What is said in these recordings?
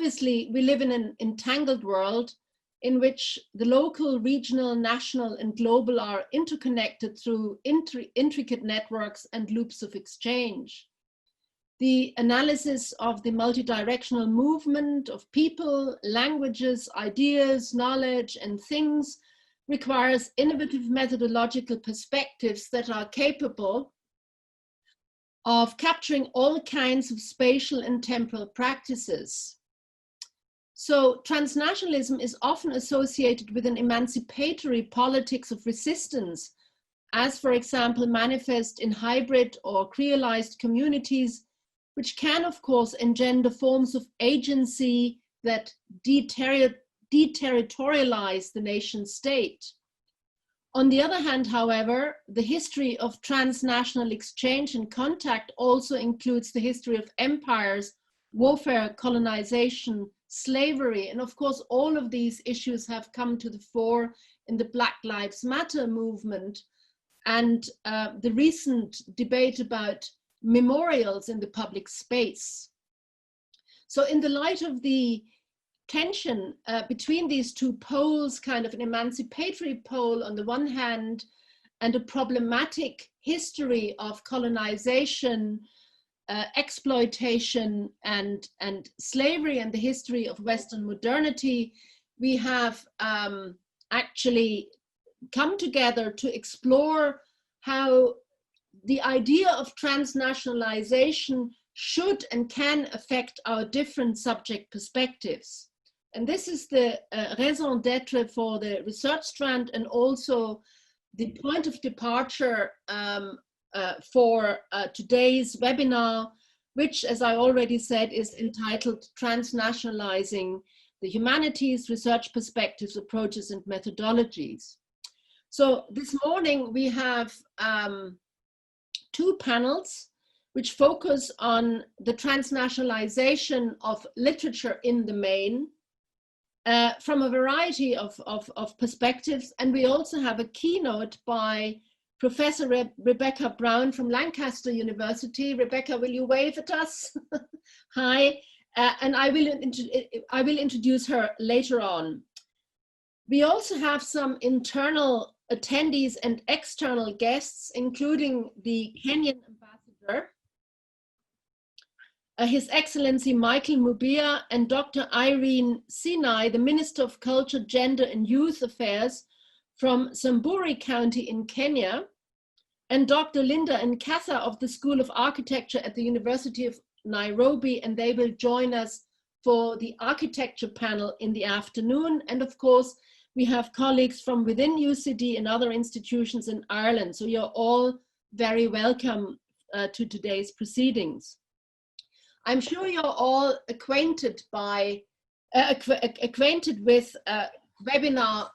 obviously, we live in an entangled world in which the local, regional, national, and global are interconnected through intricate networks and loops of exchange. The analysis of the multidirectional movement of people, languages, ideas, knowledge, and things requires innovative methodological perspectives that are capable of capturing all kinds of spatial and temporal practices. So transnationalism is often associated with an emancipatory politics of resistance, as for example manifest in hybrid or creolized communities, which can of course engender forms of agency that deterritorialize the nation state. On the other hand, however, the history of transnational exchange and contact also includes the history of empires, warfare, colonization, slavery, and of course all of these issues have come to the fore in the Black Lives Matter movement and the recent debate about memorials in the public space. So in the light of the tension between these two poles, kind of an emancipatory pole on the one hand and a problematic history of colonization, exploitation and slavery and the history of Western modernity, we have actually come together to explore how the idea of transnationalization should and can affect our different subject perspectives. And this is the raison d'etre for the research strand and also the point of departure for today's webinar, which, as I already said, is entitled Transnationalizing the Humanities, Research Perspectives, Approaches and Methodologies. So this morning we have two panels which focus on the transnationalization of literature in the main from a variety of perspectives. And we also have a keynote by Professor Rebecca Brown from Lancaster University. Rebecca, will you wave at us? Hi, and I will introduce her later on. We also have some internal attendees and external guests, including the Kenyan ambassador, His Excellency Michael Mubia, and Dr. Irene Sinai, the Minister of Culture, Gender and Youth Affairs from Samburu County in Kenya, and Dr. Linda Nkatha of the School of Architecture at the University of Nairobi, and they will join us for the architecture panel in the afternoon. And of course, we have colleagues from within UCD and other institutions in Ireland. So you're all very welcome to today's proceedings. I'm sure you're all acquainted with webinar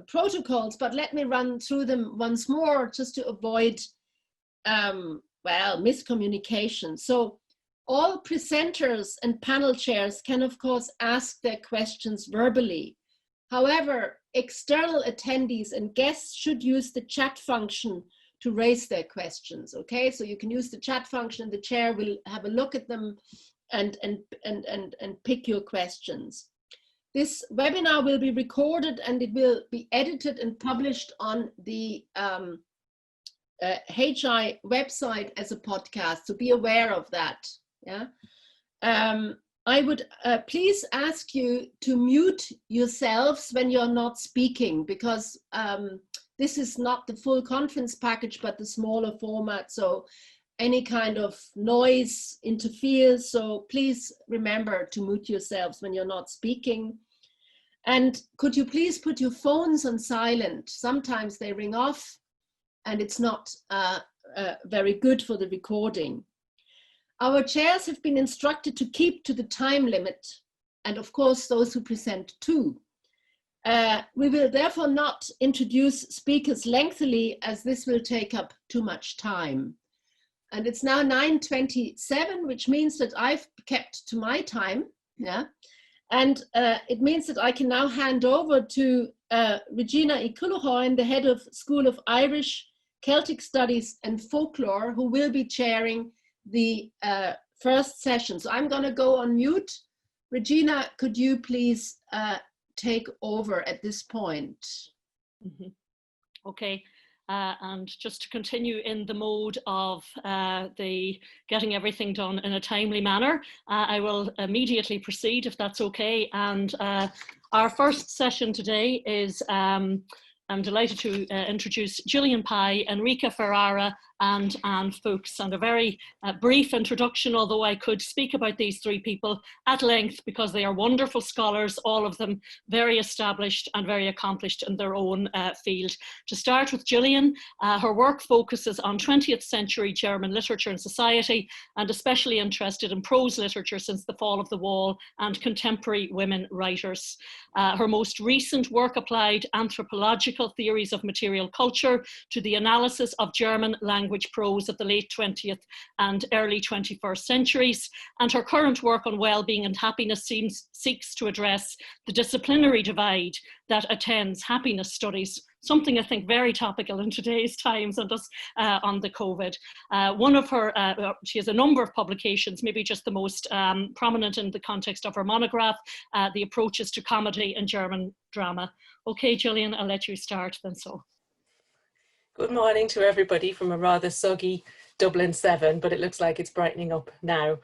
protocols, but let me run through them once more just to avoid, well, miscommunication. So all presenters and panel chairs can, of course, ask their questions verbally. However, external attendees and guests should use the chat function to raise their questions, okay? So you can use the chat function and the chair will have a look at them and pick your questions. This webinar will be recorded and it will be edited and published on the HI website as a podcast, so be aware of that, yeah? I would please ask you to mute yourselves when you're not speaking, because this is not the full conference package, but the smaller format. So any kind of noise interferes. So please remember to mute yourselves when you're not speaking. And could you please put your phones on silent? Sometimes they ring off and it's not very good for the recording. Our chairs have been instructed to keep to the time limit, and of course those who present too. We will therefore not introduce speakers lengthily, as this will take up too much time. And it's now 9:27, which means that I've kept to my time, yeah? And it means that I can now hand over to Regina Ikuluhoin, the head of School of Irish, Celtic Studies and Folklore, who will be chairing the first session. So I'm going to go on mute Regina, could you please take over at this point? Mm-hmm. Okay. And just to continue in the mode of the getting everything done in a timely manner, I will immediately proceed if that's okay. And our first session today is, I'm delighted to introduce Gillian Pye, Enrico Ferrara, and Fuchs, and a very brief introduction, although I could speak about these three people at length because they are wonderful scholars, all of them very established and very accomplished in their own field. To start with Gillian, her work focuses on 20th century German literature and society, and especially interested in prose literature since the fall of the wall and contemporary women writers. Her most recent work applied anthropological theories of material culture to the analysis of German language prose of the late 20th and early 21st centuries, and her current work on well-being and happiness seeks to address the disciplinary divide that attends happiness studies, something I think very topical in today's times and us on the COVID. One of her, she has a number of publications, maybe just the most prominent in the context of her monograph, The Approaches to Comedy in German Drama. Okay, Gillian, I'll let you start then. So. Good morning to everybody from a rather soggy Dublin 7, but it looks like it's brightening up now.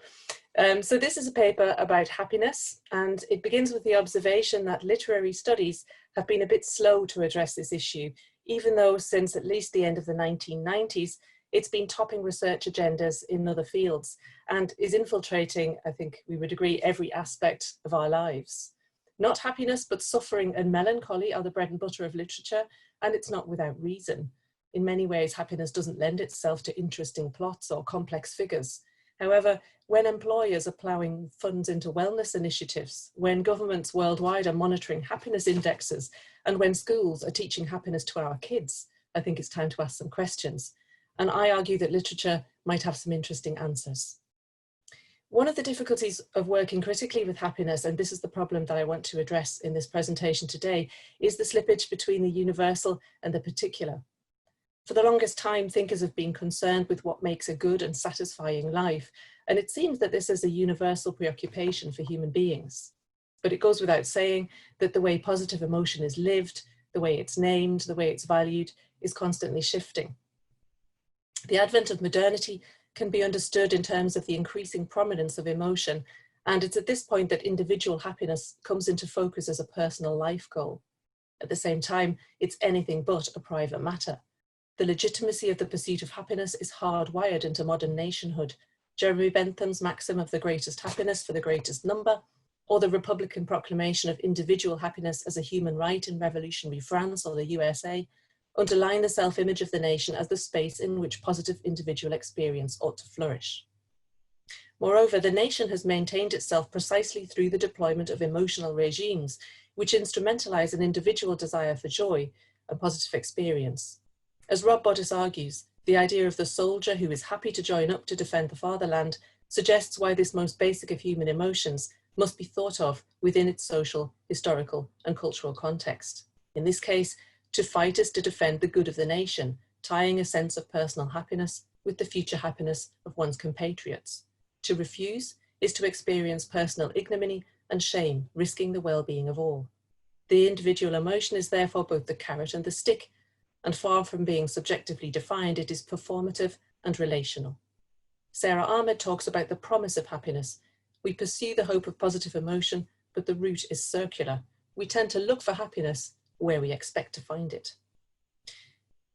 So this is a paper about happiness, and it begins with the observation that literary studies have been a bit slow to address this issue, even though since at least the end of the 1990s, it's been topping research agendas in other fields and is infiltrating, I think we would agree, every aspect of our lives. Not happiness, but suffering and melancholy are the bread and butter of literature, and it's not without reason. In many ways, happiness doesn't lend itself to interesting plots or complex figures. However, when employers are ploughing funds into wellness initiatives, when governments worldwide are monitoring happiness indexes, and when schools are teaching happiness to our kids, I think it's time to ask some questions. And I argue that literature might have some interesting answers. One of the difficulties of working critically with happiness, and this is the problem that I want to address in this presentation today, is the slippage between the universal and the particular. For the longest time, thinkers have been concerned with what makes a good and satisfying life, and it seems that this is a universal preoccupation for human beings. But it goes without saying that the way positive emotion is lived, the way it's named, the way it's valued, is constantly shifting. The advent of modernity can be understood in terms of the increasing prominence of emotion, and it's at this point that individual happiness comes into focus as a personal life goal. At the same time, it's anything but a private matter. The legitimacy of the pursuit of happiness is hardwired into modern nationhood. Jeremy Bentham's maxim of the greatest happiness for the greatest number, or the Republican proclamation of individual happiness as a human right in revolutionary France or the USA, underline the self-image of the nation as the space in which positive individual experience ought to flourish. Moreover, the nation has maintained itself precisely through the deployment of emotional regimes, which instrumentalize an individual desire for joy and positive experience. As Rob Bodis argues, the idea of the soldier who is happy to join up to defend the fatherland suggests why this most basic of human emotions must be thought of within its social, historical, and cultural context. In this case, to fight is to defend the good of the nation, tying a sense of personal happiness with the future happiness of one's compatriots. To refuse is to experience personal ignominy and shame, risking the well-being of all. The individual emotion is therefore both the carrot and the stick, and far from being subjectively defined, it is performative and relational. Sarah Ahmed talks about the promise of happiness. We pursue the hope of positive emotion, but the route is circular. We tend to look for happiness where we expect to find it.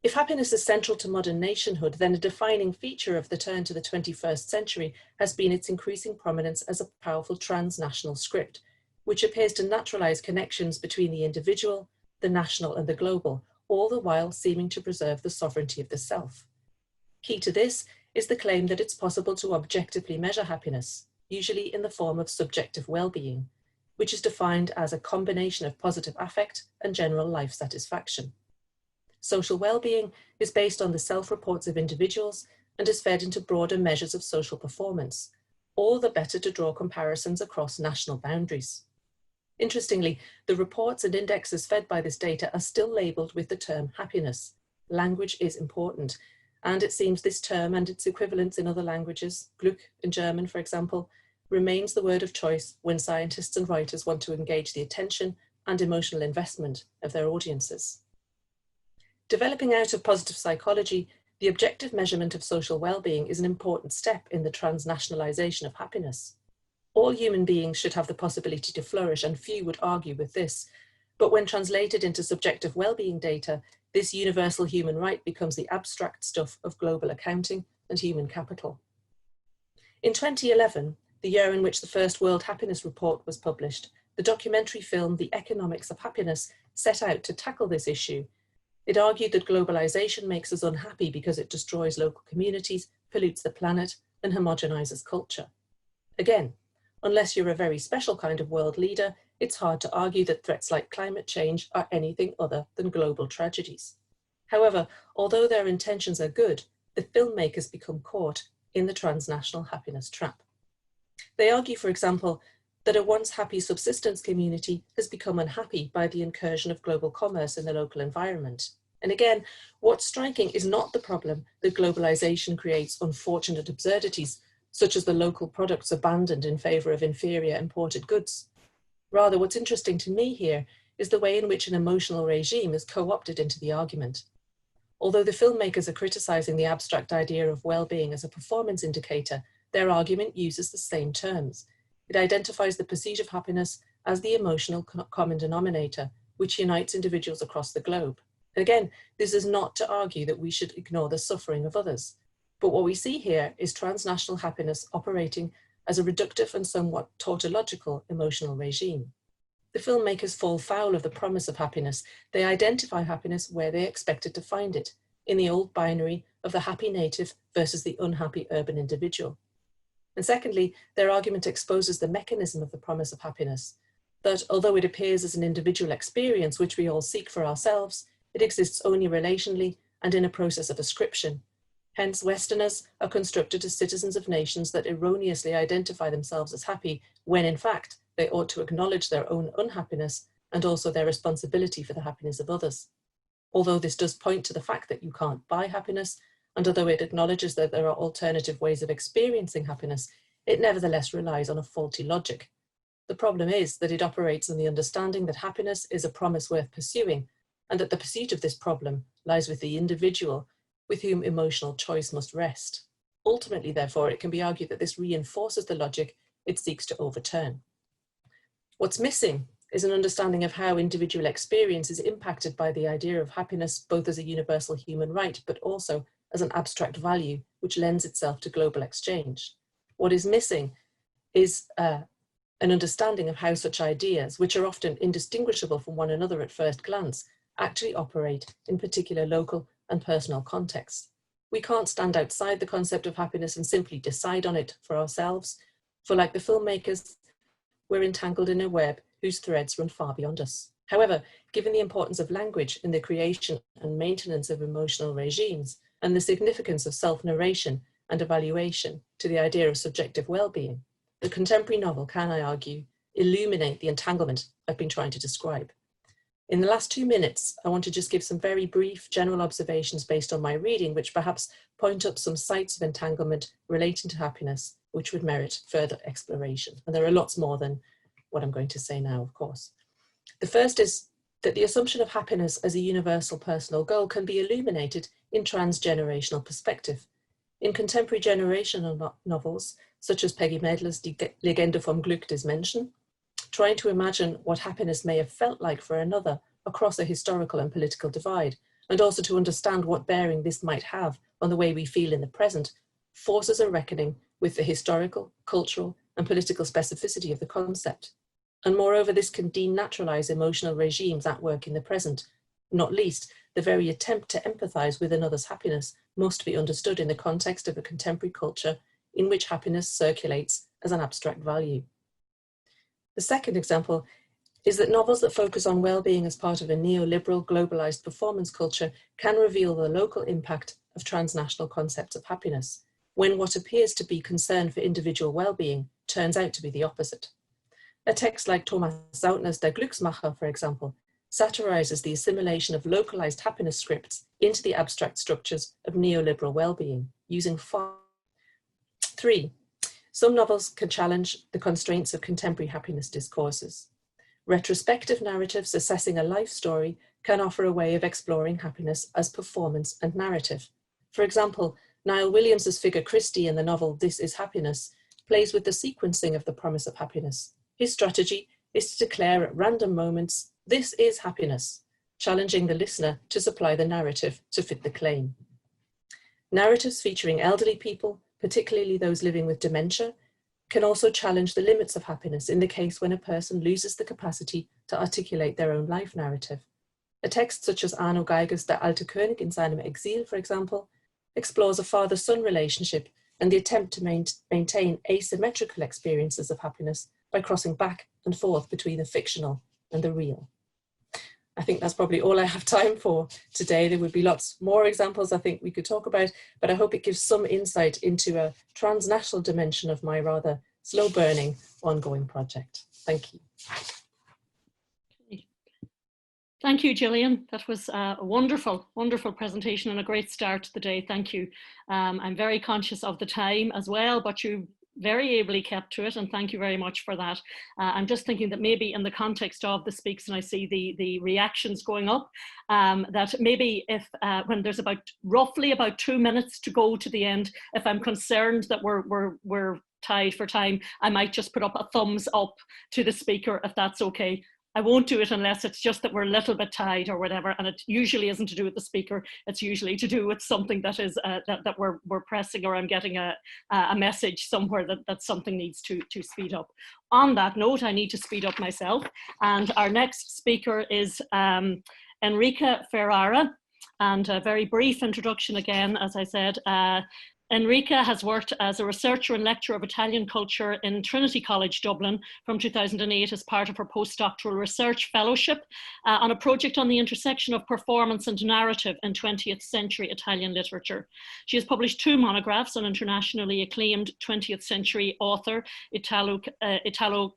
If happiness is central to modern nationhood, then a defining feature of the turn to the 21st century has been its increasing prominence as a powerful transnational script, which appears to naturalize connections between the individual, the national, and the global, all the while seeming to preserve the sovereignty of the self. Key to this is the claim that it's possible to objectively measure happiness, usually in the form of subjective well-being, which is defined as a combination of positive affect and general life satisfaction. Social well-being is based on the self-reports of individuals and is fed into broader measures of social performance, all the better to draw comparisons across national boundaries. Interestingly, the reports and indexes fed by this data are still labelled with the term happiness. Language is important, and it seems this term and its equivalents in other languages, Glück in German, for example, remains the word of choice when scientists and writers want to engage the attention and emotional investment of their audiences. Developing out of positive psychology, the objective measurement of social well-being is an important step in the transnationalization of happiness. All human beings should have the possibility to flourish, and few would argue with this. But when translated into subjective well-being data, this universal human right becomes the abstract stuff of global accounting and human capital. In 2011, the year in which the first World Happiness Report was published, the documentary film The Economics of Happiness set out to tackle this issue. It argued that globalization makes us unhappy because it destroys local communities, pollutes the planet, and homogenizes culture. Again, unless you're a very special kind of world leader, it's hard to argue that threats like climate change are anything other than global tragedies. However, although their intentions are good, the filmmakers become caught in the transnational happiness trap. They argue, for example, that a once happy subsistence community has become unhappy by the incursion of global commerce in the local environment. And again, what's striking is not the problem that globalization creates unfortunate absurdities, such as the local products abandoned in favor of inferior imported goods. Rather, what's interesting to me here is the way in which an emotional regime is co-opted into the argument. Although the filmmakers are criticizing the abstract idea of well-being as a performance indicator, their argument uses the same terms. It identifies the pursuit of happiness as the emotional common denominator, which unites individuals across the globe. And again, this is not to argue that we should ignore the suffering of others. But what we see here is transnational happiness operating as a reductive and somewhat tautological emotional regime. The filmmakers fall foul of the promise of happiness. They identify happiness where they expected to find it, in the old binary of the happy native versus the unhappy urban individual. And secondly, their argument exposes the mechanism of the promise of happiness, that although it appears as an individual experience which we all seek for ourselves, it exists only relationally and in a process of ascription. Hence, Westerners are constructed as citizens of nations that erroneously identify themselves as happy, when in fact they ought to acknowledge their own unhappiness and also their responsibility for the happiness of others. Although this does point to the fact that you can't buy happiness, and although it acknowledges that there are alternative ways of experiencing happiness, it nevertheless relies on a faulty logic. The problem is that it operates on the understanding that happiness is a promise worth pursuing, and that the pursuit of this problem lies with the individual with whom emotional choice must rest. Ultimately, therefore, it can be argued that this reinforces the logic it seeks to overturn. What's missing is an understanding of how individual experience is impacted by the idea of happiness, both as a universal human right, but also as an abstract value, which lends itself to global exchange. What is missing is an understanding of how such ideas, which are often indistinguishable from one another at first glance, actually operate in particular local and personal contexts. We can't stand outside the concept of happiness and simply decide on it for ourselves, for like the filmmakers, we're entangled in a web whose threads run far beyond us. However, given the importance of language in the creation and maintenance of emotional regimes, and the significance of self-narration and evaluation to the idea of subjective well-being, the contemporary novel can, I argue, illuminate the entanglement I've been trying to describe. In the last 2 minutes, I want to just give some very brief general observations based on my reading, which perhaps point up some sites of entanglement relating to happiness, which would merit further exploration. And there are lots more than what I'm going to say now, of course. The first is that the assumption of happiness as a universal personal goal can be illuminated in transgenerational perspective. In contemporary generational novels, such as Peggy Medler's Die Legende vom Glück des Menschen, trying to imagine what happiness may have felt like for another across a historical and political divide, and also to understand what bearing this might have on the way we feel in the present, forces a reckoning with the historical, cultural, and political specificity of the concept. And moreover, this can denaturalize emotional regimes at work in the present. Not least, the very attempt to empathize with another's happiness must be understood in the context of a contemporary culture in which happiness circulates as an abstract value. The second example is that novels that focus on well-being as part of a neoliberal, globalized performance culture can reveal the local impact of transnational concepts of happiness, when what appears to be concern for individual well-being turns out to be the opposite. A text like Thomas Sautner's Der Glücksmacher, for example, satirizes the assimilation of localized happiness scripts into the abstract structures of neoliberal well-being, using 3. some novels can challenge the constraints of contemporary happiness discourses. Retrospective narratives assessing a life story can offer a way of exploring happiness as performance and narrative. For example, Niall Williams's figure Christie in the novel This Is Happiness plays with the sequencing of the promise of happiness. His strategy is to declare at random moments, "This is happiness," challenging the listener to supply the narrative to fit the claim. Narratives featuring elderly people, particularly those living with dementia, can also challenge the limits of happiness in the case when a person loses the capacity to articulate their own life narrative. A text such as Arno Geiger's Der alte König in seinem Exil, for example, explores a father-son relationship and the attempt to maintain asymmetrical experiences of happiness by crossing back and forth between the fictional and the real. I think that's probably all I have time for today. There would be lots more examples I think we could talk about, but I hope it gives some insight into a transnational dimension of my rather slow-burning ongoing project. Thank you. Thank you, Gillian. That was a wonderful, wonderful presentation and a great start to the day. Thank you. I'm very conscious of the time as well, but you very ably kept to it, and thank you very much for that. I'm just thinking that maybe in the context of the speaks, and I see the reactions going up, that maybe if when there's roughly about 2 minutes to go to the end, if I'm concerned that we're tied for time, I might just put up a thumbs up to the speaker, if that's okay. I won't do it unless it's just that we're a little bit tied or whatever, and it usually isn't to do with the speaker. It's usually to do with something that is that we're pressing, or I'm getting a message somewhere that something needs to speed up. On that note, I need to speed up myself, and our next speaker is Enrico Ferrara, and a very brief introduction again, as I said. Enrica has worked as a researcher and lecturer of Italian culture in Trinity College, Dublin from 2008 as part of her postdoctoral research fellowship on a project on the intersection of performance and narrative in 20th century Italian literature. She has published 2 monographs on internationally acclaimed 20th century author Italo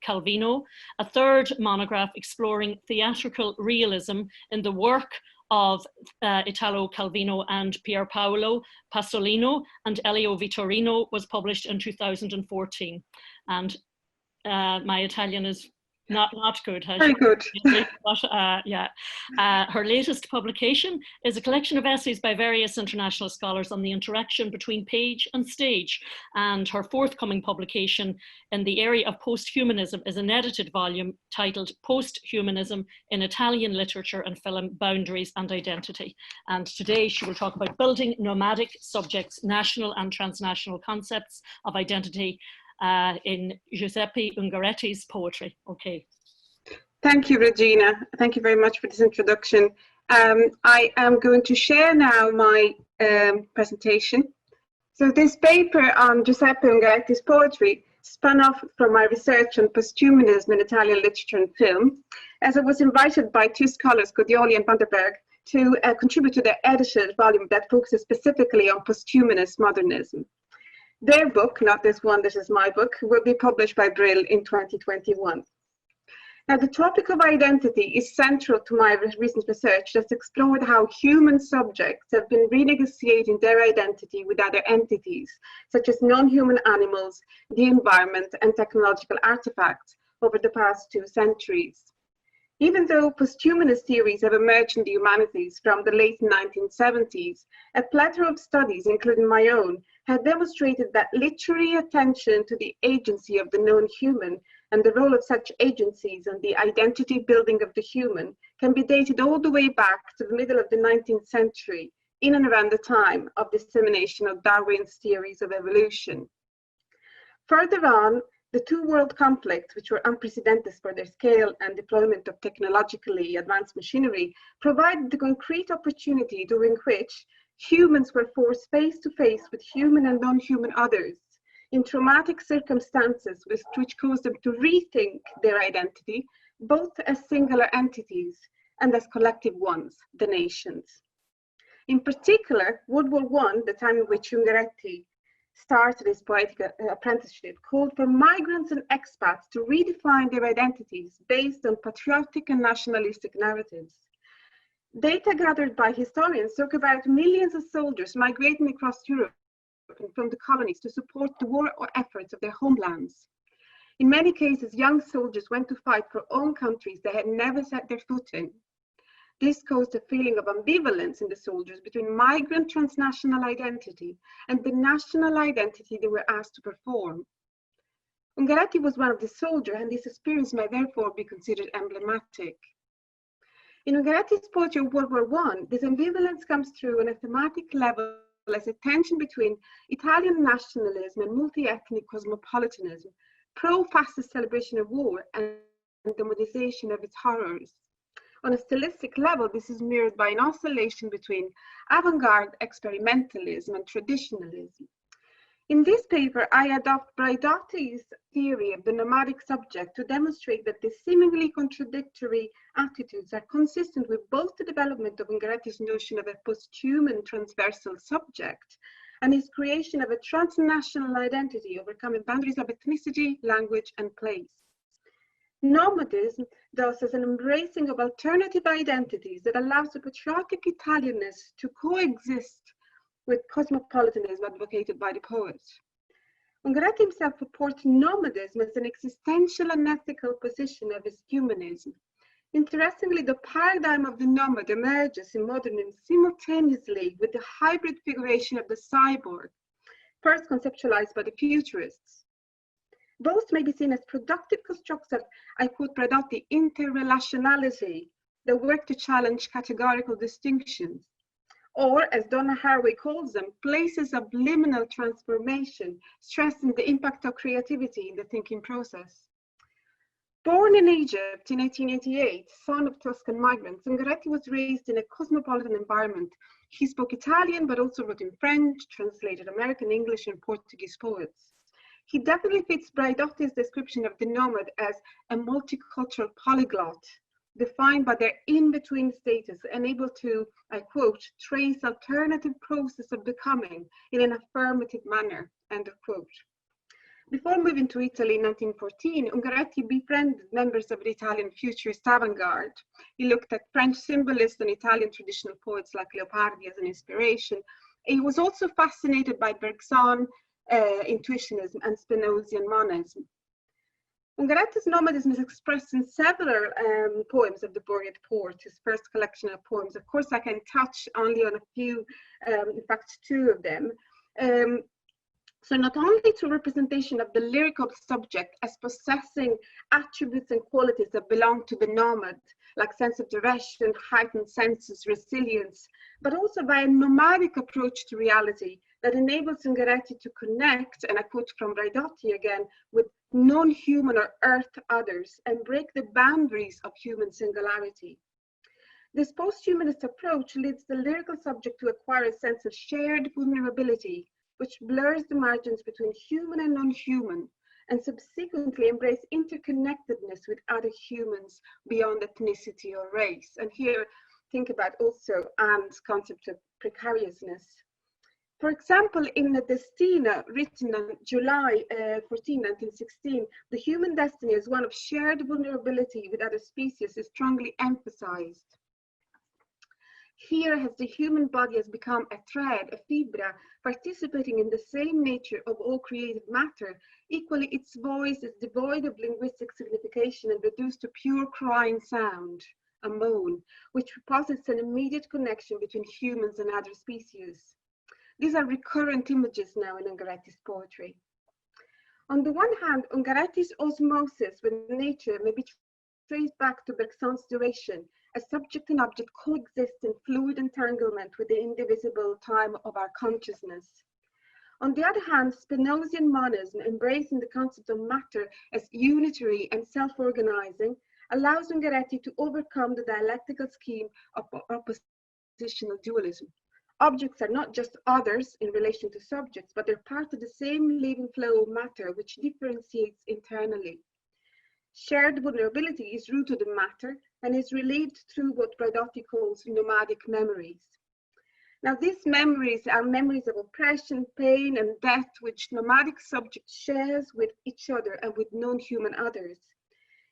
Calvino, a 3rd monograph exploring theatrical realism in the work of Italo Calvino and Pier Paolo Pasolino, and Elio Vittorino was published in 2014. And my Italian is not good. Very good. But, yeah. Her latest publication is a collection of essays by various international scholars on the interaction between page and stage. And her forthcoming publication in the area of post-humanism is an edited volume titled Post-Humanism in Italian Literature and Film, Boundaries and Identity. And today she will talk about building nomadic subjects, national and transnational concepts of identity in Giuseppe Ungaretti's poetry. Okay. Thank you, Regina. Thank you very much for this introduction. I am going to share now my presentation. So this paper on Giuseppe Ungaretti's poetry spun off from my research on posthumanism in Italian literature and film, as I was invited by 2 scholars, Godioli and Vanderberg, to contribute to their edited volume that focuses specifically on posthumanist modernism. Their book, not this one, this is my book, will be published by Brill in 2021. Now, the topic of identity is central to my recent research that's explored how human subjects have been renegotiating their identity with other entities, such as non-human animals, the environment, and technological artifacts over the past 2 centuries. Even though posthumanist theories have emerged in the humanities from the late 1970s, a plethora of studies, including my own, have demonstrated that literary attention to the agency of the known human and the role of such agencies and the identity building of the human can be dated all the way back to the middle of the 19th century, in and around the time of dissemination of Darwin's theories of evolution. Further on, the 2 world conflicts, which were unprecedented for their scale and deployment of technologically advanced machinery, provided the concrete opportunity during which humans were forced face to face with human and non-human others in traumatic circumstances, which caused them to rethink their identity, both as singular entities and as collective ones, the nations. In particular, World War I, the time in which Ungaretti started his poetic apprenticeship, called for migrants and expats to redefine their identities based on patriotic and nationalistic narratives. Data gathered by historians talk about millions of soldiers migrating across Europe and from the colonies to support the war efforts of their homelands. In many cases, young soldiers went to fight for own countries they had never set their foot in. This caused a feeling of ambivalence in the soldiers between migrant transnational identity and the national identity they were asked to perform. Ungaretti was one of the soldiers, and this experience may therefore be considered emblematic. In Ungaretti's poetry of World War I, this ambivalence comes through on a thematic level as a tension between Italian nationalism and multi-ethnic cosmopolitanism, pro-fascist celebration of war, and the modernization of its horrors. On a stylistic level, this is mirrored by an oscillation between avant-garde experimentalism and traditionalism. In this paper, I adopt Braidotti's theory of the nomadic subject to demonstrate that the seemingly contradictory attitudes are consistent with both the development of Ungaretti's notion of a post-human transversal subject and his creation of a transnational identity overcoming boundaries of ethnicity, language, and place. Nomadism, thus, is an embracing of alternative identities that allows the patriotic Italianness to coexist with cosmopolitanism advocated by the poet. Ungaretti himself reports nomadism as an existential and ethical position of his humanism. Interestingly, the paradigm of the nomad emerges in modernism simultaneously with the hybrid figuration of the cyborg, first conceptualized by the futurists. Both may be seen as productive constructs of, I quote Braidotti, interrelationality that work to challenge categorical distinctions, or as Donna Haraway calls them, places of liminal transformation, stressing the impact of creativity in the thinking process. Born in Egypt in 1888, son of Tuscan migrants, Ungaretti was raised in a cosmopolitan environment. He spoke Italian, but also wrote in French, translated American, English, and Portuguese poets. He definitely fits Braidotti's description of the nomad as a multicultural polyglot, defined by their in-between status and able to, I quote, trace alternative process of becoming in an affirmative manner, end of quote. Before moving to Italy in 1914, Ungaretti befriended members of the Italian futurist avant-garde. He looked at French symbolists and Italian traditional poets like Leopardi as an inspiration. He was also fascinated by Bergson, intuitionism, and Spinozian monism. Ungaretti's nomadism is expressed in several poems of the Boread Port, his first collection of poems. Of course, I can touch only on a few, in fact, two of them. So not only through representation of the lyrical subject as possessing attributes and qualities that belong to the nomad, like sense of direction, heightened senses, resilience, but also by a nomadic approach to reality that enables Ungaretti to connect, and I quote from Braidotti again, with non-human or earth others and break the boundaries of human singularity. This post-humanist approach leads the lyrical subject to acquire a sense of shared vulnerability, which blurs the margins between human and non-human, and subsequently embrace interconnectedness with other humans beyond ethnicity or race. And here, think about also Anne's concept of precariousness. For example, in the Destina, written on July 14, 1916, the human destiny as one of shared vulnerability with other species is strongly emphasized. Here, as the human body has become a thread, a fibra, participating in the same nature of all created matter, equally its voice is devoid of linguistic signification and reduced to pure crying sound, a moan, which posits an immediate connection between humans and other species. These are recurrent images now in Ungaretti's poetry. On the one hand, Ungaretti's osmosis with nature may be traced back to Bergson's duration, as subject and object coexist in fluid entanglement with the indivisible time of our consciousness. On the other hand, Spinozian monism, embracing the concept of matter as unitary and self-organizing, allows Ungaretti to overcome the dialectical scheme of oppositional dualism. Objects are not just others in relation to subjects, but they're part of the same living flow of matter, which differentiates internally. Shared vulnerability is rooted in matter and is relayed through what Braidotti calls nomadic memories. Now, these memories are memories of oppression, pain, and death, which nomadic subject shares with each other and with non-human others.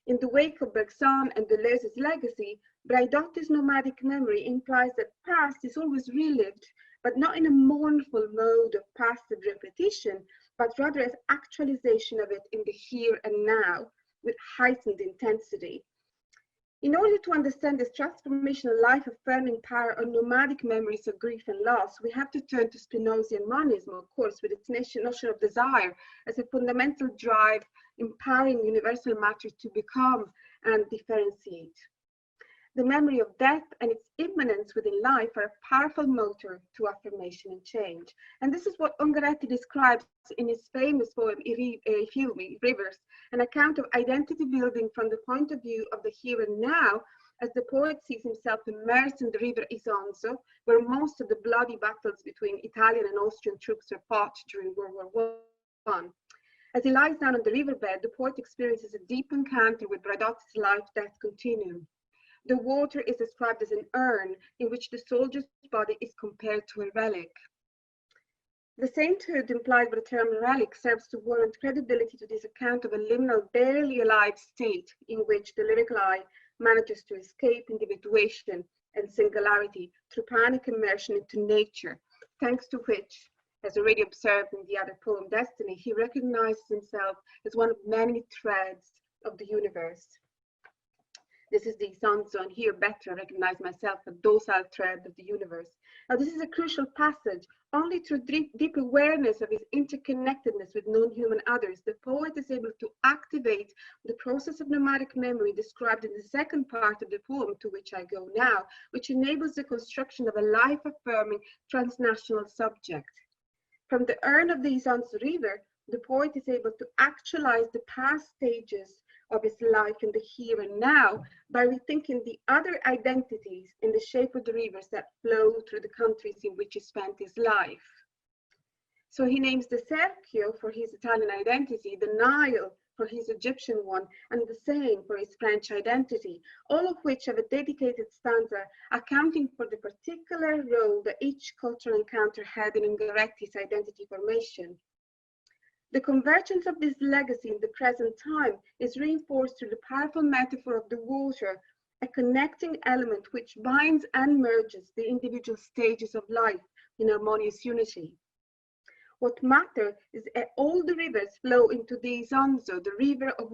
In the wake of Bergson and Deleuze's legacy, Braidotti's nomadic memory implies that past is always relived but not in a mournful mode of passive repetition, but rather as actualization of it in the here and now with heightened intensity. In order to understand this transformational life-affirming power of nomadic memories of grief and loss, we have to turn to Spinozian monism, of course, with its notion of desire as a fundamental drive empowering universal matter to become and differentiate. The memory of death and its immanence within life are a powerful motor to affirmation and change. And this is what Ungaretti describes in his famous poem, Rivers, an account of identity building from the point of view of the here and now, as the poet sees himself immersed in the river Isonzo, where most of the bloody battles between Italian and Austrian troops were fought during World War I. As he lies down on the riverbed, the poet experiences a deep encounter with Bradotti's life-death continuum. The water is described as an urn in which the soldier's body is compared to a relic. The sainthood implied by the term relic serves to warrant credibility to this account of a liminal, barely alive state in which the lyrical eye manages to escape individuation and singularity through panic immersion into nature, thanks to which, as already observed in the other poem, Destiny, he recognizes himself as one of many threads of the universe. This is the Isonzo, and here better I recognize myself a docile thread of the universe. Now, this is a crucial passage. Only through deep awareness of his interconnectedness with non-human others, the poet is able to activate the process of nomadic memory described in the second part of the poem, to which I go now, which enables the construction of a life-affirming transnational subject. From the urn of the Isonzo River, the poet is able to actualize the past stages of his life in the here and now by rethinking the other identities in the shape of the rivers that flow through the countries in which he spent his life. So he names the Cerchio for his Italian identity, the Nile for his Egyptian one, and the Seine for his French identity, all of which have a dedicated stanza accounting for the particular role that each cultural encounter had in Ungaretti's identity formation. The convergence of this legacy in the present time is reinforced through the powerful metaphor of the water, a connecting element which binds and merges the individual stages of life in harmonious unity. What matters is that all the rivers flow into the Isonzo, the river of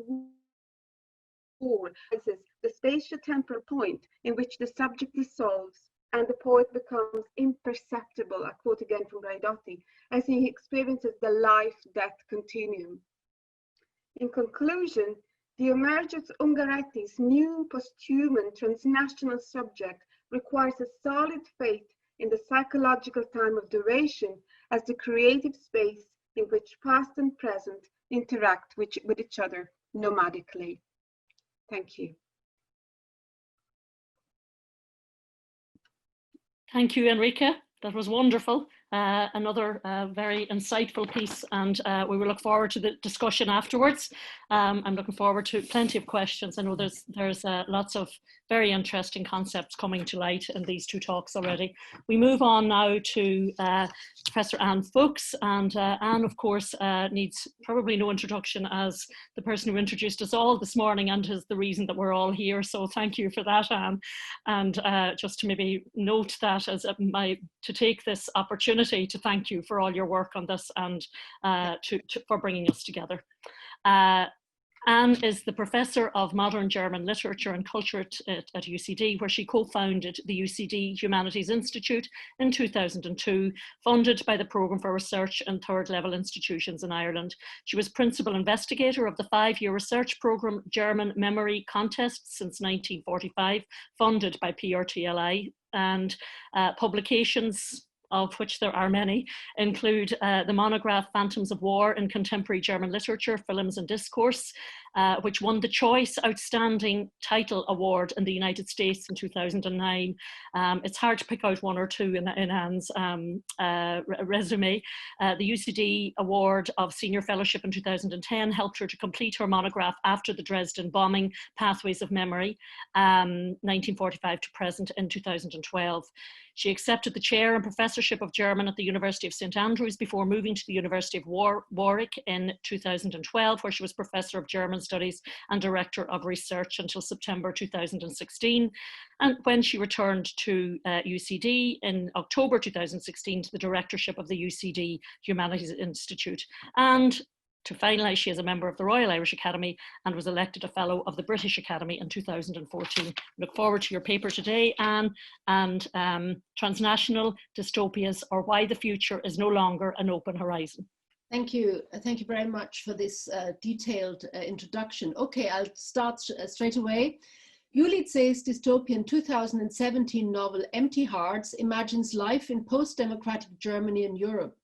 war, the spatio-temporal point in which the subject dissolves and the poet becomes imperceptible, I quote again from Braddotti, as he experiences the life-death continuum. In conclusion, the emergence of Ungaretti's new post-human transnational subject requires a solid faith in the psychological time of duration as the creative space in which past and present interact with each other nomadically. Thank you. Thank you, Enrica. That was wonderful. Another very insightful piece, and we will look forward to the discussion afterwards. I'm looking forward to plenty of questions. I know there's lots of very interesting concepts coming to light in these two talks already. We move on now to Professor Anne Fuchs, and Anne, of course, needs probably no introduction as the person who introduced us all this morning and is the reason that we're all here. So thank you for that, Anne. And just to maybe note that as to take this opportunity to thank you for all your work on this and for bringing us together. Anne is the Professor of Modern German Literature and Culture at UCD, where she co-founded the UCD Humanities Institute in 2002, funded by the Programme for Research in Third Level Institutions in Ireland. She was Principal Investigator of the 5-year research programme German Memory Contests since 1945, funded by PRTLI, and publications, of which there are many, include the monograph Phantoms of War in Contemporary German Literature, Films and Discourse, which won the Choice Outstanding Title Award in the United States in 2009. It's hard to pick out one or two in Anne's resume. The UCD Award of Senior Fellowship in 2010 helped her to complete her monograph after the Dresden bombing, Pathways of Memory, 1945 to present, in 2012. She accepted the chair and professorship of German at the University of St Andrews before moving to the University of Warwick in 2012, where she was Professor of German Studies and Director of Research until September 2016. And when she returned to UCD in October 2016 to the directorship of the UCD Humanities Institute. And to finalise, she is a member of the Royal Irish Academy and was elected a Fellow of the British Academy in 2014. Look forward to your paper today, Anne, and Transnational, Dystopias, or Why the Future is No Longer an Open Horizon. Thank you. Thank you very much for this detailed introduction. Okay, I'll start straight away. Ulitze's dystopian 2017 novel Empty Hearts imagines life in post-democratic Germany and Europe.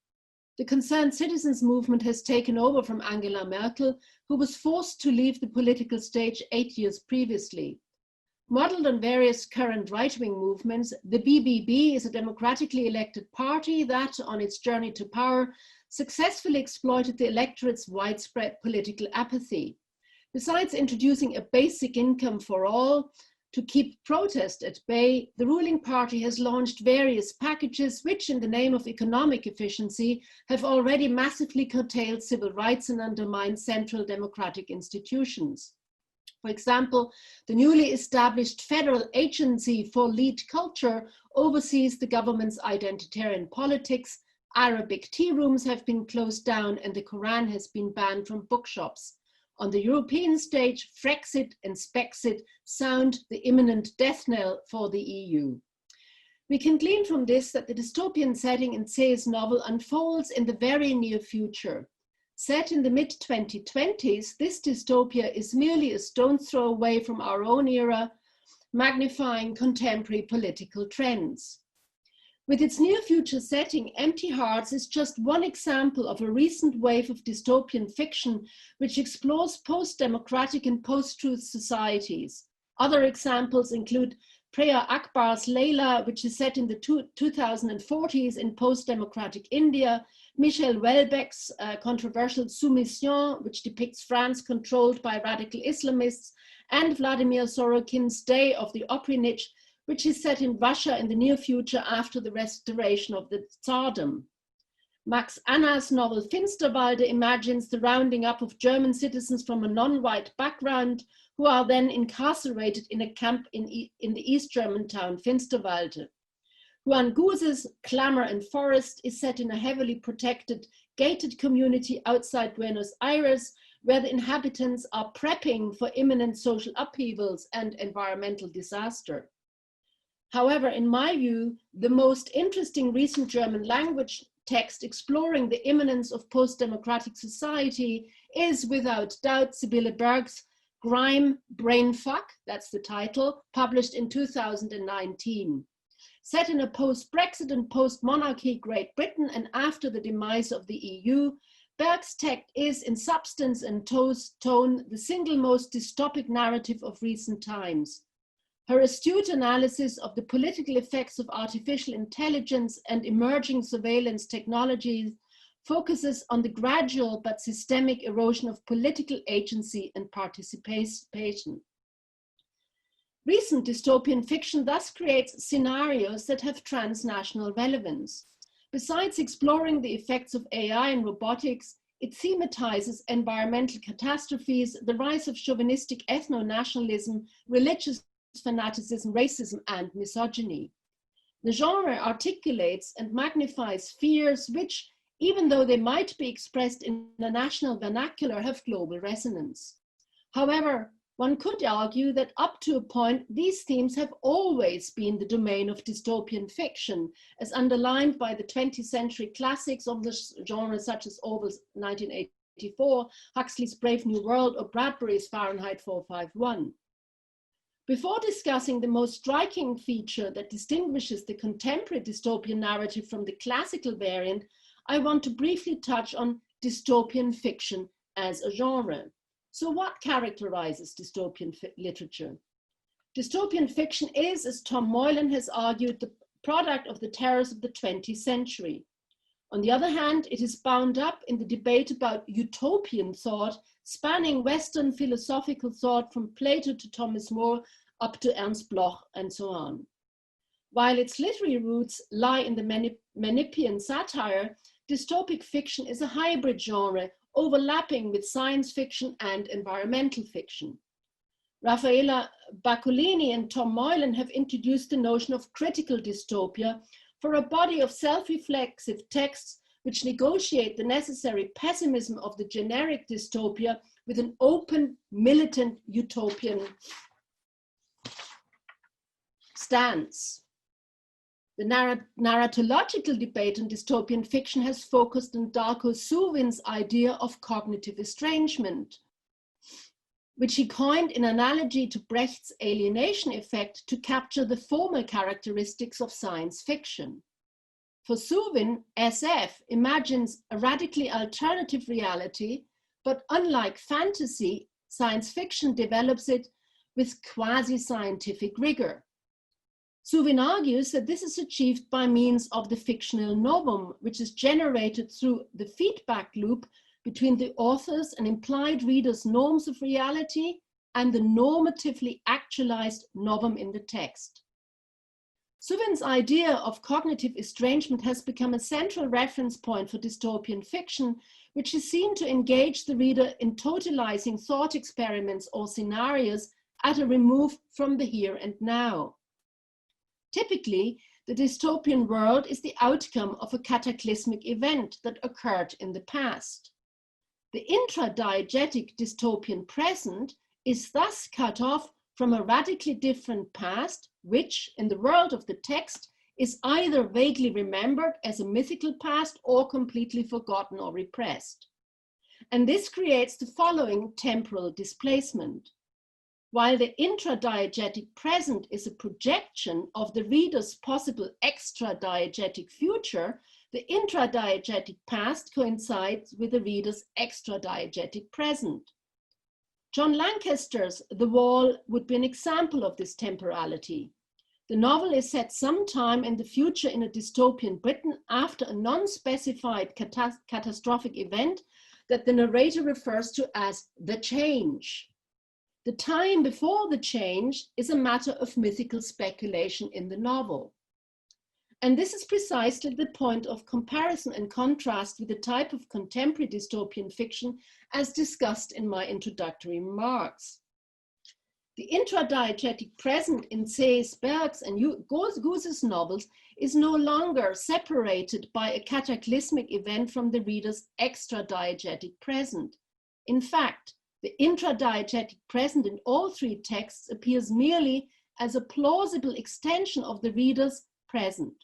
The Concerned Citizens movement has taken over from Angela Merkel, who was forced to leave the political stage 8 years previously. Modeled on various current right-wing movements, the BBB is a democratically elected party that, on its journey to power, successfully exploited the electorate's widespread political apathy. Besides introducing a basic income for all to keep protest at bay, the ruling party has launched various packages which, in the name of economic efficiency, have already massively curtailed civil rights and undermined central democratic institutions. For example, the newly established Federal Agency for Lead Culture oversees the government's identitarian politics, Arabic tea rooms have been closed down, and the Quran has been banned from bookshops. On the European stage, Frexit and Spexit sound the imminent death knell for the EU. We can glean from this that the dystopian setting in Tse's novel unfolds in the very near future. Set in the mid-2020s, this dystopia is merely a stone's throw away from our own era, magnifying contemporary political trends. With its near-future setting, Empty Hearts is just one example of a recent wave of dystopian fiction which explores post-democratic and post-truth societies. Other examples include Preya Akbar's Layla, which is set in the 2040s in post-democratic India, Michel Houellebecq's controversial Soumission, which depicts France controlled by radical Islamists, and Vladimir Sorokin's Day of the Oprinich, which is set in Russia in the near future after the restoration of the Tsardom. Max Anna's novel Finsterwalde imagines the rounding up of German citizens from a non-white background who are then incarcerated in a camp in the East German town Finsterwalde. Juan Guse's Clamor and Forest is set in a heavily protected, gated community outside Buenos Aires, where the inhabitants are prepping for imminent social upheavals and environmental disaster. However, in my view, the most interesting recent German language text exploring the imminence of post-democratic society is, without doubt, Sibylle Berg's Grime Brainfuck, that's the title, published in 2019. Set in a post-Brexit and post-monarchy Great Britain and after the demise of the EU, Berg's text is, in substance and tone, the single most dystopic narrative of recent times. Her astute analysis of the political effects of artificial intelligence and emerging surveillance technologies focuses on the gradual but systemic erosion of political agency and participation. Recent dystopian fiction thus creates scenarios that have transnational relevance. Besides exploring the effects of AI and robotics, it thematizes environmental catastrophes, the rise of chauvinistic ethno-nationalism, religious fanaticism, racism, and misogyny. The genre articulates and magnifies fears which, even though they might be expressed in a national vernacular, have global resonance. However, one could argue that up to a point, these themes have always been the domain of dystopian fiction, as underlined by the 20th century classics of the genre such as Orwell's 1984, Huxley's Brave New World, or Bradbury's Fahrenheit 451. Before discussing the most striking feature that distinguishes the contemporary dystopian narrative from the classical variant, I want to briefly touch on dystopian fiction as a genre. So what characterizes dystopian literature? Dystopian fiction is, as Tom Moylan has argued, the product of the terrors of the 20th century. On the other hand, it is bound up in the debate about utopian thought, spanning Western philosophical thought from Plato to Thomas More up to Ernst Bloch and so on. While its literary roots lie in the Menippean satire, dystopic fiction is a hybrid genre overlapping with science fiction and environmental fiction. Raffaella Baccolini and Tom Moylan have introduced the notion of critical dystopia for a body of self-reflexive texts which negotiate the necessary pessimism of the generic dystopia with an open, militant utopian stance. The narratological debate on dystopian fiction has focused on Darko Suvin's idea of cognitive estrangement, which he coined in analogy to Brecht's alienation effect to capture the formal characteristics of science fiction. For Suvin, SF imagines a radically alternative reality, but unlike fantasy, science fiction develops it with quasi-scientific rigor. Suvin argues that this is achieved by means of the fictional novum, which is generated through the feedback loop between the author's and implied reader's norms of reality and the normatively actualized novum in the text. Suvin's idea of cognitive estrangement has become a central reference point for dystopian fiction, which is seen to engage the reader in totalizing thought experiments or scenarios at a remove from the here and now. Typically, the dystopian world is the outcome of a cataclysmic event that occurred in the past. The intradiegetic dystopian present is thus cut off from a radically different past, which, in the world of the text, is either vaguely remembered as a mythical past or completely forgotten or repressed. And this creates the following temporal displacement. While the intradiegetic present is a projection of the reader's possible extradiegetic future, the intradiegetic past coincides with the reader's extradiegetic present. John Lancaster's The Wall would be an example of this temporality. The novel is set sometime in the future in a dystopian Britain after a non-specified catastrophic event that the narrator refers to as the change. The time before the change is a matter of mythical speculation in the novel. And this is precisely the point of comparison and contrast with the type of contemporary dystopian fiction as discussed in my introductory remarks. The intradiegetic present in C.S. Berg's and Goose's novels is no longer separated by a cataclysmic event from the reader's extradiegetic present. In fact, the intradiegetic present in all three texts appears merely as a plausible extension of the reader's present.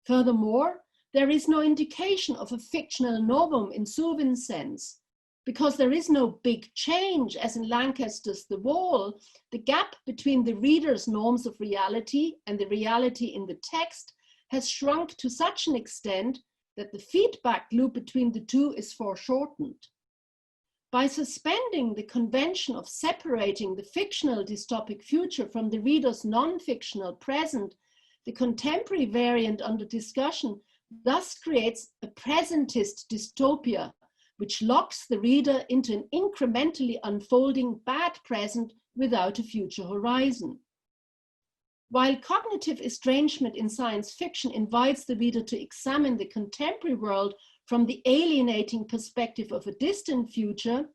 Furthermore, there is no indication of a fictional novum in Suvin's sense. Because there is no big change, as in Lancaster's The Wall, the gap between the reader's norms of reality and the reality in the text has shrunk to such an extent that the feedback loop between the two is foreshortened. By suspending the convention of separating the fictional dystopic future from the reader's non-fictional present, the contemporary variant under discussion thus creates a presentist dystopia, which locks the reader into an incrementally unfolding bad present without a future horizon. While cognitive estrangement in science fiction invites the reader to examine the contemporary world from the alienating perspective of a distant future,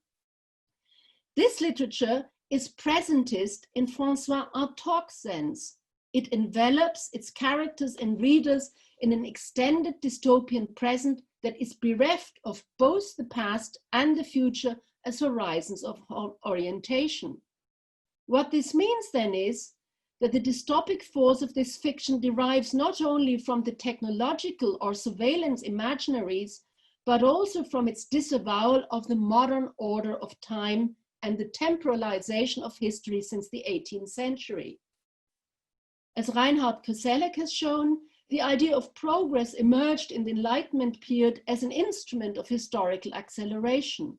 this literature is presentist in François Hartog's sense. It envelops its characters and readers in an extended dystopian present that is bereft of both the past and the future as horizons of orientation. What this means then is that the dystopic force of this fiction derives not only from the technological or surveillance imaginaries, but also from its disavowal of the modern order of time and the temporalization of history since the 18th century. As Reinhard Koselleck has shown, the idea of progress emerged in the Enlightenment period as an instrument of historical acceleration.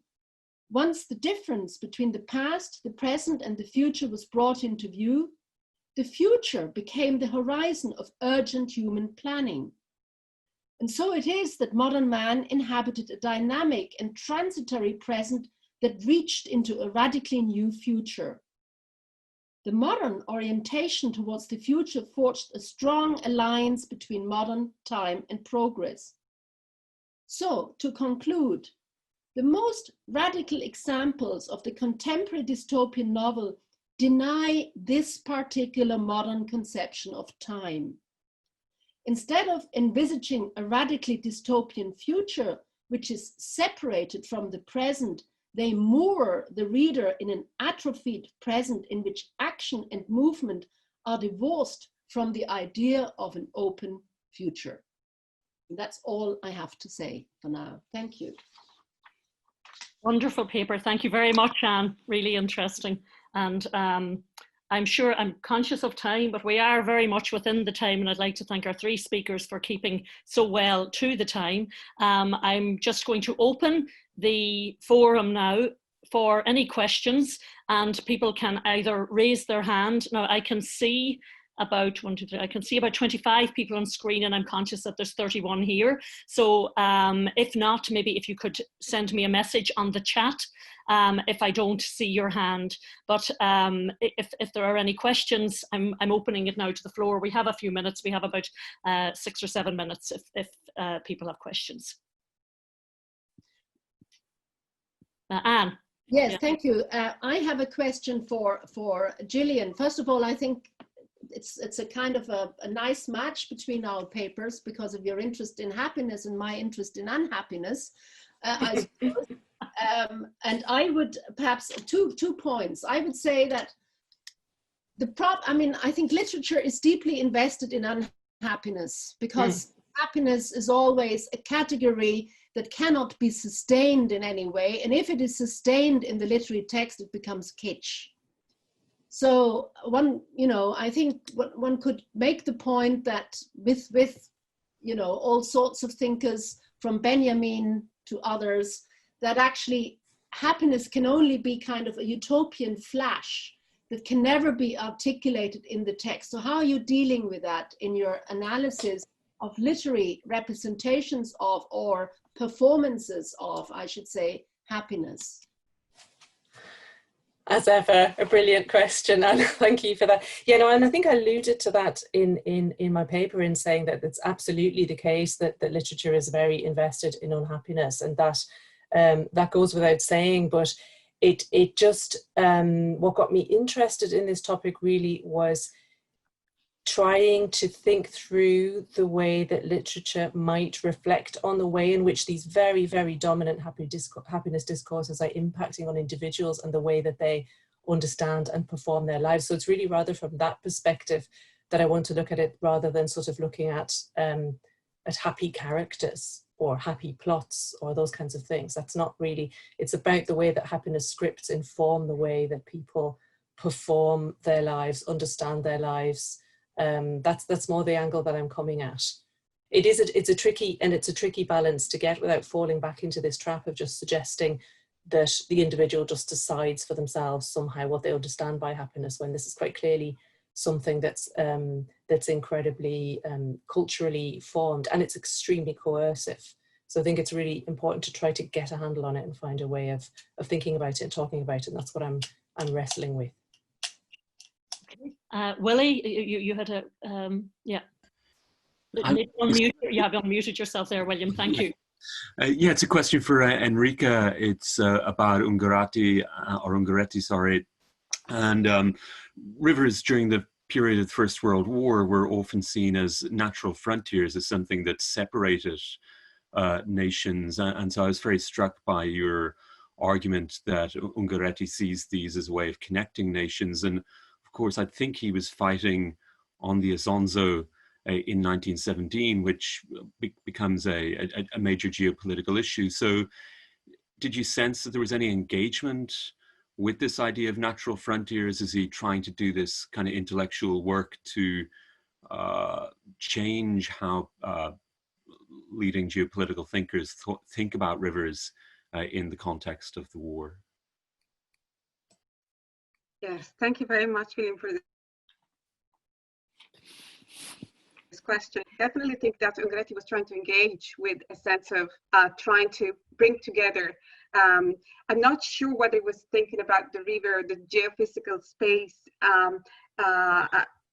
Once the difference between the past, the present, and the future was brought into view, the future became the horizon of urgent human planning. And so it is that modern man inhabited a dynamic and transitory present that reached into a radically new future. The modern orientation towards the future forged a strong alliance between modern time and progress. So, to conclude, The most radical examples of the contemporary dystopian novel deny this particular modern conception of time. Instead of envisaging a radically dystopian future, which is separated from the present, they moor the reader in an atrophied present in which action and movement are divorced from the idea of an open future. And that's all I have to say for now. Thank you. Wonderful paper. Thank you very much, Anne. Really interesting. And I'm sure I'm conscious of time, but we are very much within the time, and I'd like to thank our three speakers for keeping so well to the time. I'm just going to open the forum now for any questions, and people can either raise their hand. Now I can see about 25 people on screen, and I'm conscious that there's 31 here. So if not, maybe if you could send me a message on the chat if I don't see your hand. But if there are any questions, I'm opening it now to the floor. We have a few minutes. We have about 6 or 7 minutes if people have questions. Anne. Yes, Yeah. Thank you. I have a question for Gillian. First of all, I think it's a kind of a nice match between our papers because of your interest in happiness and my interest in unhappiness, I suppose. And I would perhaps two points. I would say that I think literature is deeply invested in unhappiness because happiness is always a category that cannot be sustained in any way. And if it is sustained in the literary text, it becomes kitsch. So I think one could make the point that with all sorts of thinkers from Benjamin to others, that actually happiness can only be kind of a utopian flash that can never be articulated in the text. So how are you dealing with that in your analysis of literary representations of, or performances of, I should say, happiness? As ever, a brilliant question, and thank you for that. Yeah, no, and I think I alluded to that in my paper in saying that it's absolutely the case that literature is very invested in unhappiness, and that goes without saying. But it just what got me interested in this topic really was trying to think through the way that literature might reflect on the way in which these very, very dominant happiness discourses are impacting on individuals and the way that they understand and perform their lives. So it's really rather from that perspective that I want to look at it, rather than sort of looking at happy characters or happy plots or those kinds of things. That's not really, it's about the way that happiness scripts inform the way that people perform their lives, understand their lives. That's more the angle that I'm coming at. It's a tricky balance to get without falling back into this trap of just suggesting that the individual just decides for themselves somehow what they understand by happiness, when this is quite clearly something that's incredibly culturally formed, and it's extremely coercive. So I think it's really important to try to get a handle on it and find a way of thinking about it and talking about it, and that's what I'm wrestling with. Willie, you had a yeah. Unmute, you have unmuted yourself there, William. Thank you. Yeah, it's a question for Enrica. It's about Ungaretti, sorry. And rivers during the period of the First World War were often seen as natural frontiers, as something that separated nations. And so I was very struck by your argument that Ungaretti sees these as a way of connecting nations. And of course, I think he was fighting on the Isonzo in 1917, which becomes a major geopolitical issue. So did you sense that there was any engagement with this idea of natural frontiers? Is he trying to do this kind of intellectual work to change how leading geopolitical thinkers think about rivers in the context of the war? Yes, thank you very much, William, for this question. I definitely think that Ungaretti was trying to engage with a sense of trying to bring together. I'm not sure what he was thinking about the river, the geophysical space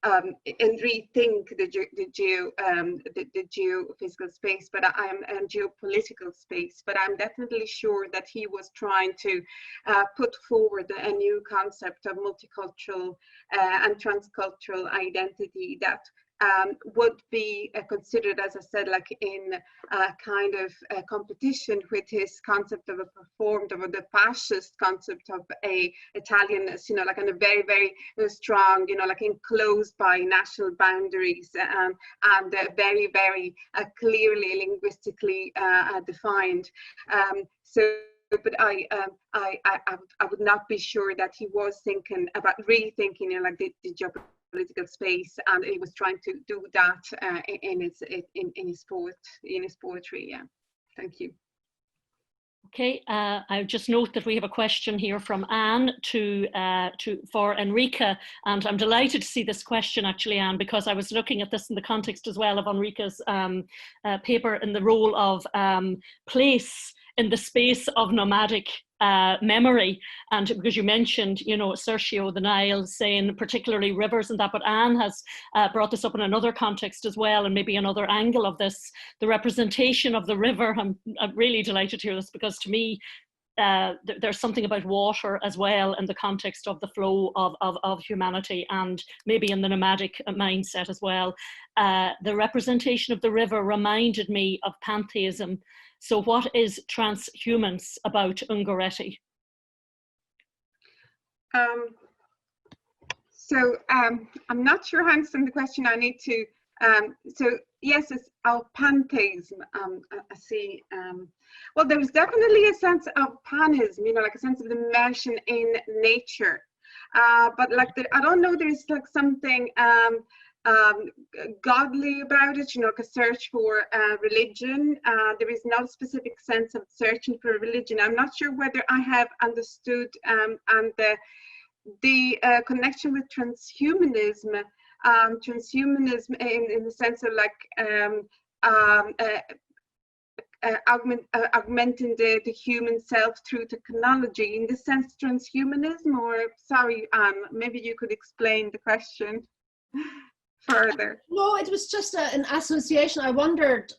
and rethink the geophysical space, but and geopolitical space. But I'm definitely sure that he was trying to put forward a new concept of multicultural and transcultural identity that would be considered, as I said, like in a kind of competition with his concept of a performed, of the fascist concept of a Italianness, you know, like in a very, very strong, you know, like enclosed by national boundaries and very, very clearly linguistically defined. But I would not be sure that he was thinking about rethinking, you know, like the geopolitical space, and he was trying to do that in his poetry. Yeah, thank you. Okay, I'll just note that we have a question here from Anne for Enrica, and I'm delighted to see this question actually, Anne, because I was looking at this in the context as well of Enrica's paper in the role of place in the space of nomadic memory, and because you mentioned, you know, Sergio, the Nile, saying particularly rivers and that, but Anne has brought this up in another context as well, and maybe another angle of this, the representation of the river. I'm really delighted to hear this, because to me, there's something about water as well in the context of the flow of humanity, and maybe in the nomadic mindset as well. The representation of the river reminded me of pantheism. So what is transhumance about Ungaretti? I'm not sure how to answer the question. I need to, so yes, it's our pantheism. I see, well, there's definitely a sense of panism, you know, like a sense of immersion in nature. But like, I don't know, there's like something godly about it, you know, like a search for religion. There is no specific sense of searching for a religion. I'm not sure whether I have understood and the connection with transhumanism, transhumanism in the sense of like augmenting the human self through technology. In the sense, transhumanism, or sorry, maybe you could explain the question further. No, it was just an association. I wondered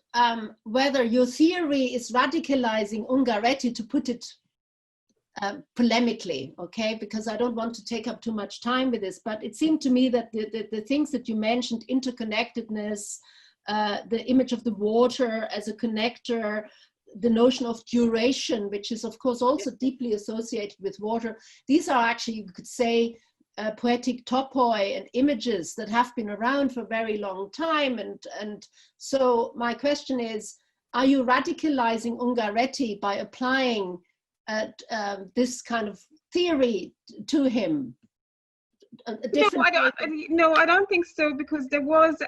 whether your theory is radicalizing Ungaretti, to put it polemically, okay, because I don't want to take up too much time with this, but it seemed to me that the things that you mentioned, interconnectedness, the image of the water as a connector, the notion of duration, which is of course also deeply associated with water, these are actually, you could say, poetic topoi and images that have been around for a very long time. And so my question is, are you radicalizing Ungaretti by applying this kind of theory to him? No, I don't think so, because there was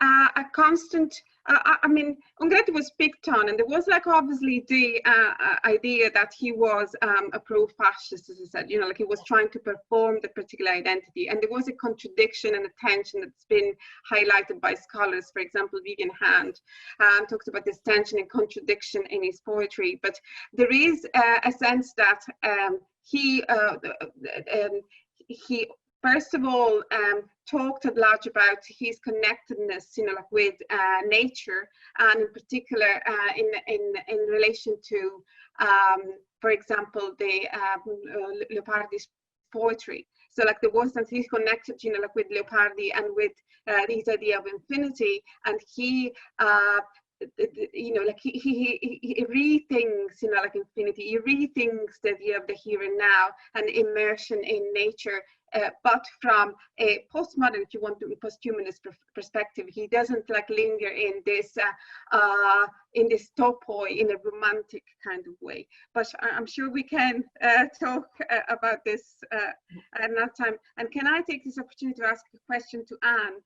a constant, I mean, Ungaretti was picked on, and there was like obviously the idea that he was a pro-fascist, as I said, you know, like he was trying to perform the particular identity, and there was a contradiction and a tension that's been highlighted by scholars. For example, Vivian Hand talks about this tension and contradiction in his poetry, but there is a sense that he first of all talked at large about his connectedness, you know, like with nature, and in particular in relation to, for example, the Leopardi's poetry. So like there was that he's connected, you know, like with Leopardi and with this idea of infinity, and he you know, like he rethinks, you know, like infinity. He rethinks the idea of the here and now and immersion in nature, but from a postmodern, if you want to, posthumanist perspective. He doesn't like linger in this topoi in a romantic kind of way. But I'm sure we can talk about this another time. And can I take this opportunity to ask a question to Anne?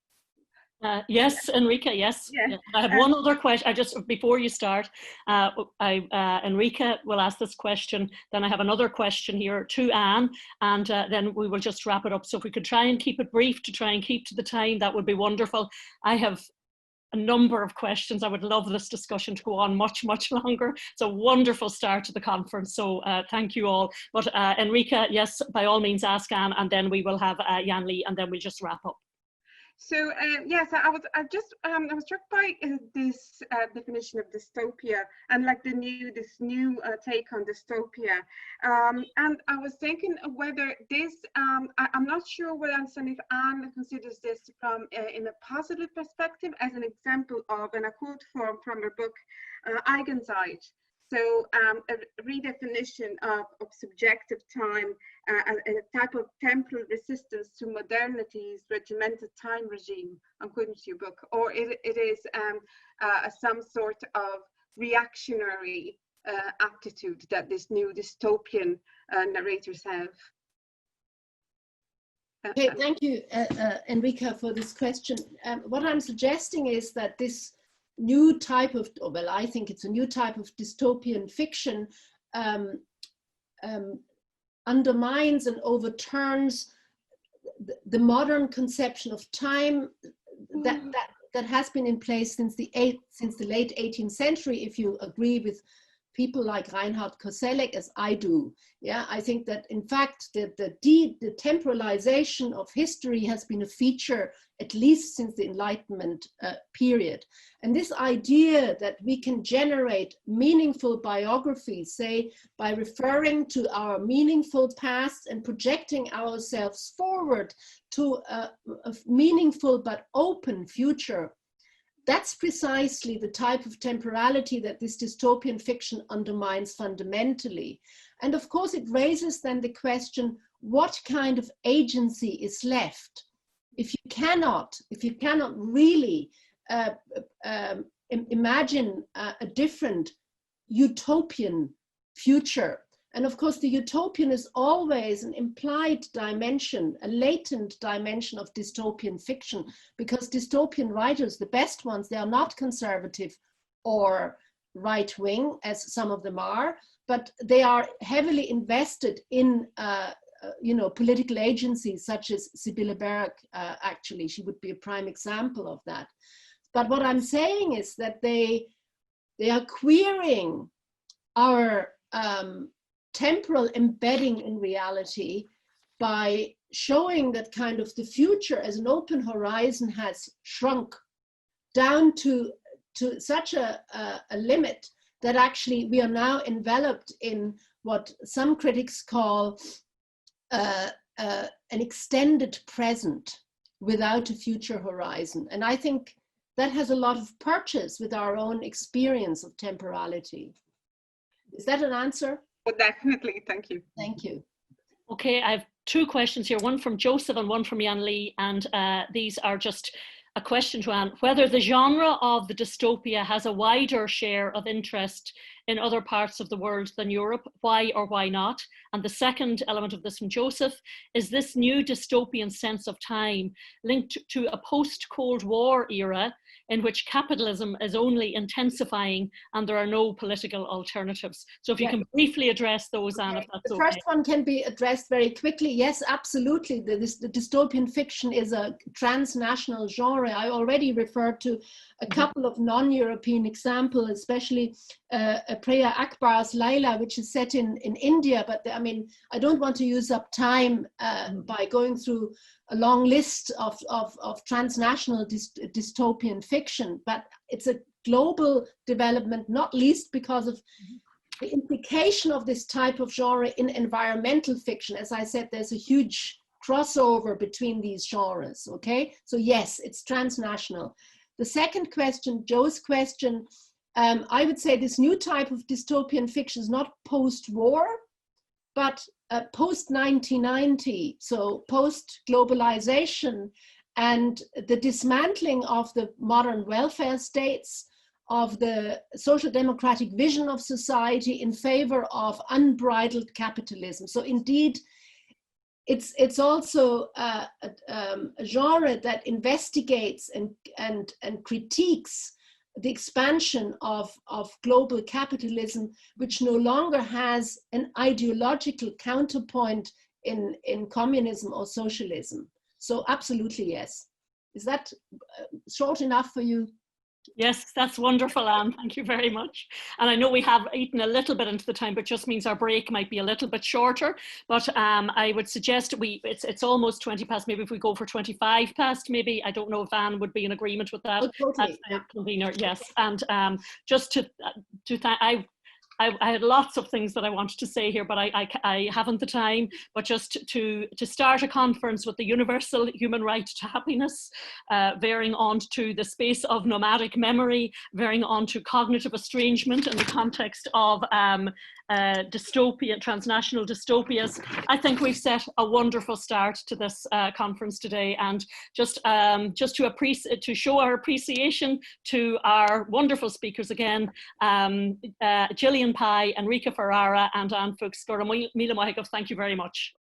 Yes, Enrica, yes. Yeah. I have one other question. Before you start, Enrica will ask this question, then I have another question here to Anne, and then we will just wrap it up. So if we could try and keep it brief, to try and keep to the time, that would be wonderful. I have a number of questions. I would love this discussion to go on much, much longer. It's a wonderful start to the conference, so thank you all. But Enrica, yes, by all means ask Anne, and then we will have Jan Lee, and then we'll just wrap up. So yes, I was struck by this definition of dystopia and like this new take on dystopia, and I was thinking whether this I'm not sure whether I understand if Anne considers this from in a positive perspective as an example of, and I quote from her book Eigenzeit. So a redefinition of subjective time, a type of temporal resistance to modernity's regimented time regime, I'm quoting to your book, or it is some sort of reactionary attitude that this new dystopian narrators have. Okay, thank you, Enrica, for this question. What I'm suggesting is that this new type of, well, I think it's a new type of dystopian fiction, undermines and overturns the modern conception of time that has been in place since the late 18th century, if you agree with people like Reinhard Koselleck, as I do. Yeah, I think that in fact the temporalization of history has been a feature at least since the Enlightenment period. And this idea that we can generate meaningful biographies, say by referring to our meaningful past and projecting ourselves forward to a meaningful but open future, that's precisely the type of temporality that this dystopian fiction undermines fundamentally. And of course, it raises then the question, what kind of agency is left? If you cannot really imagine a different utopian future, and of course the utopian is always an implied dimension, a latent dimension of dystopian fiction, because dystopian writers, the best ones, they are not conservative or right-wing, as some of them are, but they are heavily invested in political agencies such as Sibylle Berg. Actually, she would be a prime example of that. But what I'm saying is that they are queering our temporal embedding in reality by showing that kind of the future as an open horizon has shrunk down to such a limit that actually we are now enveloped in what some critics call an extended present without a future horizon. And I think that has a lot of purchase with our own experience of temporality. Is that an answer? Well, definitely, thank you. Thank you. Okay, I have two questions here, one from Joseph and one from Jan Lee, and these are just a question to Anne, whether the genre of the dystopia has a wider share of interest in other parts of the world than Europe, why or why not? And the second element of this from Joseph, is this new dystopian sense of time linked to a post-Cold War era in which capitalism is only intensifying and there are no political alternatives? So if you can briefly address those, Anne, if that's okay. The first one can be addressed very quickly. Yes, absolutely. The dystopian fiction is a transnational genre. I already referred to a couple of non-European examples, especially Preya Akbar's Laila, which is set in India. But I mean, I don't want to use up time by going through a long list of transnational dystopian fiction, but it's a global development, not least because of the implication of this type of genre in environmental fiction. As I said, there's a huge crossover between these genres, okay? So yes, it's transnational. The second question, Joe's question, I would say this new type of dystopian fiction is not post-war, but post-1990, so post-globalization and the dismantling of the modern welfare states, of the social democratic vision of society in favor of unbridled capitalism. So indeed, it's also a genre that investigates and critiques the expansion of global capitalism, which no longer has an ideological counterpoint in communism or socialism. So absolutely, yes. Is that short enough for you? Yes, that's wonderful, Anne. Thank you very much. And I know we have eaten a little bit into the time, but just means our break might be a little bit shorter. But I would suggest it's almost 20 past. Maybe if we go for 25 past, maybe. I don't know if Anne would be in agreement with that. Oh, totally. As the convener, yes. And just to thank, I had lots of things that I wanted to say here, but I haven't the time. But just to start a conference with the universal human right to happiness, veering on to the space of nomadic memory, veering on to cognitive estrangement in the context of dystopia, transnational dystopias. I think we've set a wonderful start to this conference today, and just to show our appreciation to our wonderful speakers again, Gillian Pye, Enrico Ferrara, and Anne Fuchs. Thank you very much.